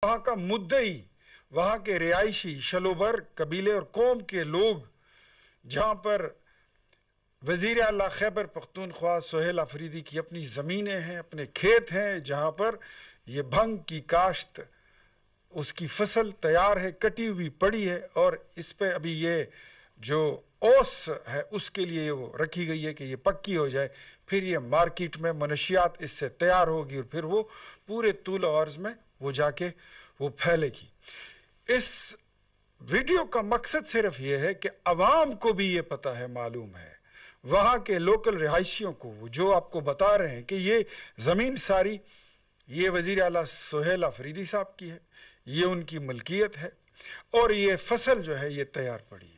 वहाँ का मुद्दई, वहाँ के रिहायशी शलोबर कबीले और कौम के लोग, जहाँ पर वज़ीर आला खैबर पख्तूनख्वा सुहेल अफरीदी की अपनी ज़मीनें हैं, अपने खेत हैं, जहाँ पर ये भंग की काश्त, उसकी फसल तैयार है, कटी हुई पड़ी है, और इस पे अभी ये जो ओस है उसके लिए वो रखी गई है कि ये पक्की हो जाए, फिर ये मार्केट में मनशियात इससे तैयार होगी और फिर वो पूरे तूल अर्ज़ में वो जाके वो फैलेगी। इस वीडियो का मकसद सिर्फ ये है कि अवाम को भी ये पता है, मालूम है, वहाँ के लोकल रिहायशियों को, जो आपको बता रहे हैं कि ये ज़मीन सारी ये वज़ीर आला सुहेल अफरीदी साहब की है, ये उनकी मलकियत है, और ये फसल जो है ये तैयार पड़ी है।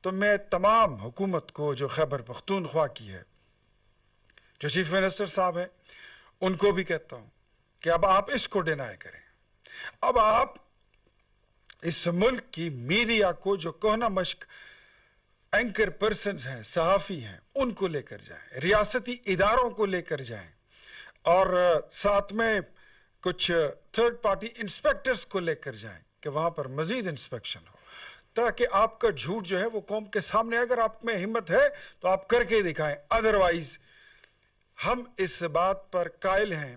तो मैं तमाम हुकूमत को जो खैबर पख्तूनख्वा की है, जो चीफ मिनिस्टर साहब हैं, उनको भी कहता हूँ कि अब आप इसको डिनाई करें। अब आप इस मुल्क की मीडिया को, जो कोहना मश्क एंकर पर्सन्स हैं, सहाफ़ी हैं, उनको लेकर जाएं, रियासती इदारों को लेकर जाएं, और साथ में कुछ थर्ड पार्टी इंस्पेक्टर्स को लेकर जाएं कि वहाँ पर मज़ीद इंस्पेक्शन हो, ताकि आपका झूठ जो है वो कौम के सामने, अगर आप में हिम्मत है तो आप करके दिखाएं। अदरवाइज हम इस बात पर कायल हैं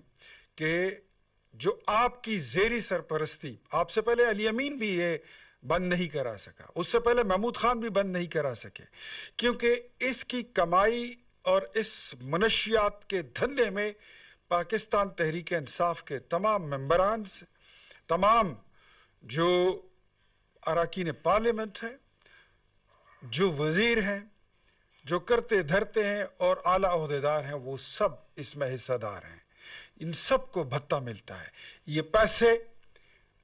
कि जो आपकी ज़ेरी सरपरस्ती, आपसे पहले अली अमीन भी ये बंद नहीं करा सका, उससे पहले महमूद खान भी बंद नहीं करा सके, क्योंकि इसकी कमाई और इस मनशियात के धंधे में पाकिस्तान तहरीक इंसाफ के तमाम मेंबरान, तमाम जो अरकान पार्लियामेंट हैं, जो वज़ीर हैं, जो करते धरते हैं और आला ओहदेदार हैं, वो सब इसमें हिस्सेदार हैं। इन सब को भत्ता मिलता है। ये पैसे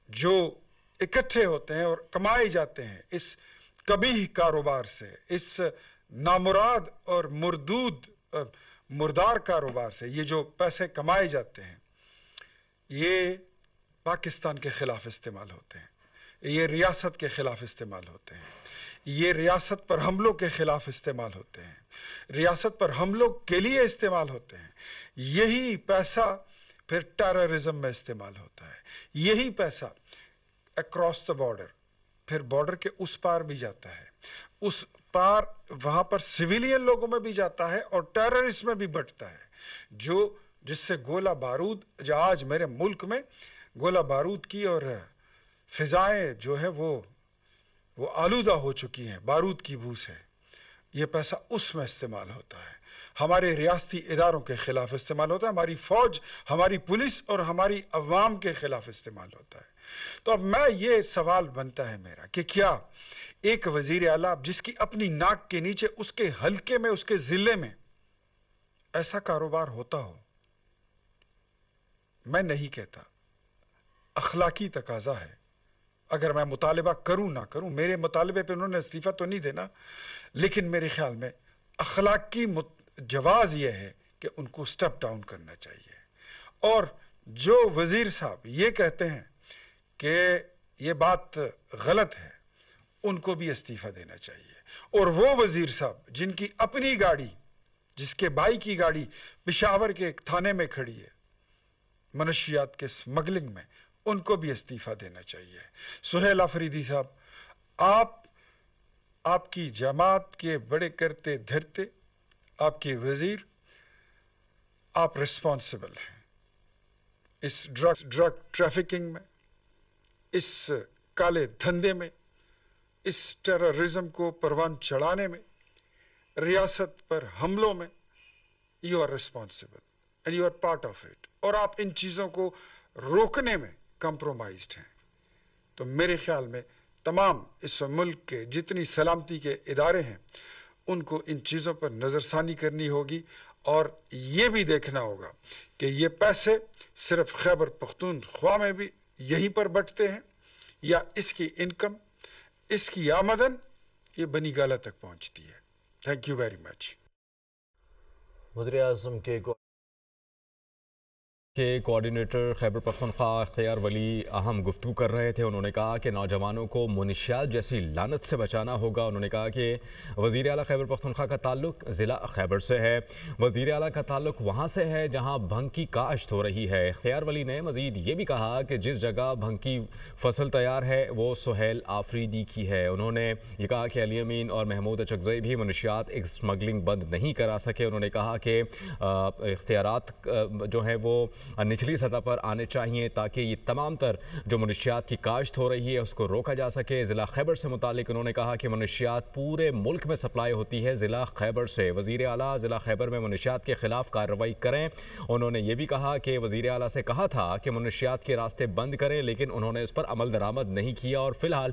जो इकट्ठे होते हैं और कमाए जाते हैं इस कबीह कारोबार से, इस नामुराद और मुर्दार कारोबार से, ये जो पैसे कमाए जाते हैं, ये पाकिस्तान के ख़िलाफ़ इस्तेमाल होते हैं, ये रियासत के ख़िलाफ़ इस्तेमाल होते हैं, ये रियासत पर हमलों के ख़िलाफ़ इस्तेमाल होते हैं, रियासत पर हमलों के लिए इस्तेमाल होते हैं। यही पैसा फिर टेररिज्म में इस्तेमाल होता है। यही पैसा अक्रॉस द बॉर्डर, फिर बॉर्डर के उस पार भी जाता है, उस पार वहाँ पर सिविलियन लोगों में भी जाता है और टेररिस्ट में भी बंटता है, जो जिससे गोला बारूद, जो आज मेरे मुल्क में गोला बारूद की और फ़िज़ाएँ जो है वो आलूदा हो चुकी हैं बारूद की बू से, ये पैसा उसमें इस्तेमाल होता है, हमारे रियासती इदारों के ख़िलाफ़ इस्तेमाल होता है, हमारी फ़ौज, हमारी पुलिस और हमारी अवाम के ख़िलाफ़ इस्तेमाल होता है। तो अब मैं ये सवाल बनता है मेरा कि क्या एक वज़ीर आला जिसकी अपनी नाक के नीचे, उसके हलके में, उसके ज़िले में ऐसा कारोबार होता हो? मैं नहीं कहता, अखलाकी तकाज़ा है। अगर मैं मुतालिबा करूं ना करूं, मेरे मुतालिबे पे उन्होंने इस्तीफ़ा तो नहीं देना, लेकिन मेरे ख्याल में अखलाकी जवाज़ ये है कि उनको स्टेप डाउन करना चाहिए। और जो वज़ीर साहब ये कहते हैं कि ये बात गलत है, उनको भी इस्तीफ़ा देना चाहिए। और वो वज़ीर साहब जिनकी अपनी गाड़ी, जिसके भाई की गाड़ी पेशावर के एक थाने में खड़ी है मनशियात के स्मगलिंग में, उनको भी इस्तीफ़ा देना चाहिए। सुहेल अफरीदी साहब, आपकी जमात के बड़े करते धरते, आपके वज़ीर, आप रिस्पॉन्सिबल हैं इस ड्रग ट्रैफिकिंग में, इस काले धंधे में, इस टेररिज्म को परवान चढ़ाने में, रियासत पर हमलों में। You are responsible and you are part of it, और आप इन चीज़ों को रोकने में कंप्रोमाइज्ड हैं। तो मेरे ख्याल में तमाम इस मुल्क के जितनी सलामती के इदारे हैं, उनको इन चीज़ों पर नज़रसानी करनी होगी, और ये भी देखना होगा कि ये पैसे सिर्फ खैबर पख्तूनख्वा में भी यहीं पर बंटते हैं, या इसकी इनकम, इसकी आमदन ये बनी गाला तक पहुंचती है। Thank you very much. वज़ीर-ए-आज़म के کے کوارڈینیٹر خیبر پختونخوا اختیار ولی اہم گفتگو کر رہے تھے۔ انہوں نے کہا کہ نوجوانوں کو منشیات جیسی لعنت سے بچانا ہوگا۔ انہوں نے کہا کہ وزیر اعلیٰ خیبر پختونخوا کا تعلق ضلع خیبر سے ہے۔ وزیر اعلیٰ کا تعلق وہاں سے ہے جہاں بھنگ کی کاشت ہو رہی ہے۔ اختیار ولی نے مزید یہ بھی کہا کہ جس جگہ بھنگ کی فصل تیار ہے وہ سہیل آفریدی کی ہے۔ انہوں نے یہ کہا کہ علی امین اور محمود اچکزئی بھی منشیات اسمگلنگ بند نہیں کرا سکے۔ انہوں نے کہا کہ اختیارات جو ہیں وہ نچلی سطح پر آنے چاہیے تاکہ یہ تمام تر جو منشیات کی کاشت ہو رہی ہے اس کو روکا جا سکے۔ ضلع خیبر سے متعلق انہوں نے کہا کہ منشیات پورے ملک میں سپلائی ہوتی ہے ضلع خیبر سے۔ وزیر اعلیٰ ضلع خیبر میں منشیات کے خلاف کارروائی کریں۔ انہوں نے یہ بھی کہا کہ وزیر اعلیٰ سے کہا تھا کہ منشیات کے راستے بند کریں، لیکن انہوں نے اس پر عمل درآمد نہیں کیا اور فی الحال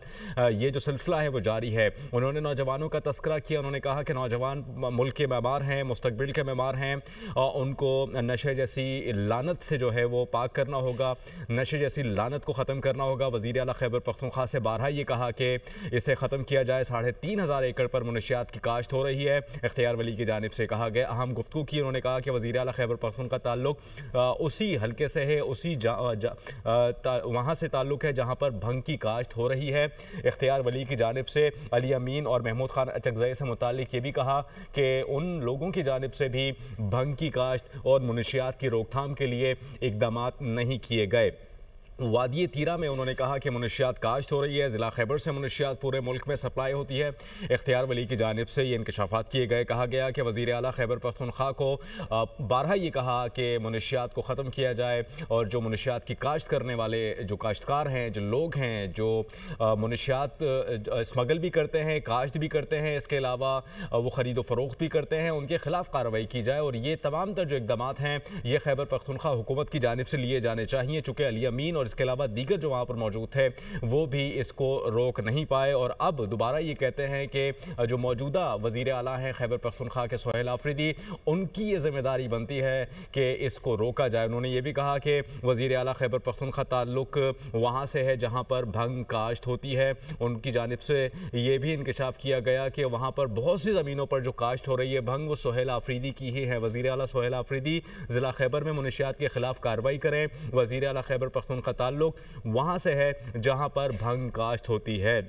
یہ جو سلسلہ ہے وہ جاری ہے۔ انہوں نے نوجوانوں کا تذکرہ کیا۔ انہوں نے کہا کہ نوجوان ملک کے معمار ہیں، مستقبل کے معمار ہیں، ان کو نشے جیسی لعنت سے جو ہے وہ پاک کرنا ہوگا، نشے جیسی لعنت کو ختم کرنا ہوگا۔ وزیر اعلیٰ خیبر پختونخوا سے بارہا یہ کہا کہ اسے ختم کیا جائے۔ 3,500 ایکڑ پر منشیات کی کاشت ہو رہی ہے۔ اختیار ولی کی جانب سے کہا گیا اہم گفتگو کی۔ انہوں نے کہا کہ وزیر اعلیٰ خیبر پختونخوا کا تعلق اسی حلقے سے ہے، وہاں سے تعلق ہے جہاں پر بھنگ کی کاشت ہو رہی ہے۔ اختیار ولی کی جانب سے علی امین اور محمود خان اچکزئی سے متعلق یہ بھی کہا کہ ان لوگوں کی جانب سے بھی بھنگ کی کاشت اور منشیات کی روک تھام کے لیے اقدامات نہیں کیے گئے۔ وادی تیرہ میں انہوں نے کہا کہ منشیات کاشت ہو رہی ہے۔ ضلع خیبر سے منشیات پورے ملک میں سپلائی ہوتی ہے۔ اختیار ولی کی جانب سے یہ انکشافات کیے گئے۔ کہا گیا کہ وزیر اعلیٰ خیبر پختونخوا کو بارہا یہ کہا کہ منشیات کو ختم کیا جائے اور جو منشیات کی کاشت کرنے والے جو کاشتکار ہیں، جو لوگ ہیں جو منشیات اسمگل بھی کرتے ہیں، کاشت بھی کرتے ہیں، اس کے علاوہ وہ خرید و فروخت بھی کرتے ہیں، ان کے خلاف کارروائی کی جائے اور یہ تمام تر جو اقدامات ہیں یہ خیبر پختونخوا حکومت کی جانب سے لیے جانے چاہیے، چونکہ علی امین اور اس کے علاوہ دیگر جو وہاں پر موجود تھے وہ بھی اس کو روک نہیں پائے اور اب دوبارہ یہ کہتے ہیں کہ جو موجودہ وزیر اعلیٰ ہیں خیبر پختونخوا کے سہیل آفریدی، ان کی یہ ذمہ داری بنتی ہے کہ اس کو روکا جائے۔ انہوں نے یہ بھی کہا کہ وزیر اعلیٰ خیبر پختونخوا تعلق وہاں سے ہے جہاں پر بھنگ کاشت ہوتی ہے۔ ان کی جانب سے یہ بھی انکشاف کیا گیا کہ وہاں پر بہت سی زمینوں پر جو کاشت ہو رہی ہے بھنگ، وہ سہیل آفریدی کی ہی ہے۔ وزیر اعلیٰ سہیل آفریدی ضلع خیبر میں منشیات کے خلاف کارروائی کریں۔ وزیر اعلیٰ خیبر پختونخوا تعلق وہاں سے ہے جہاں پر بھنگ کاشت ہوتی ہے۔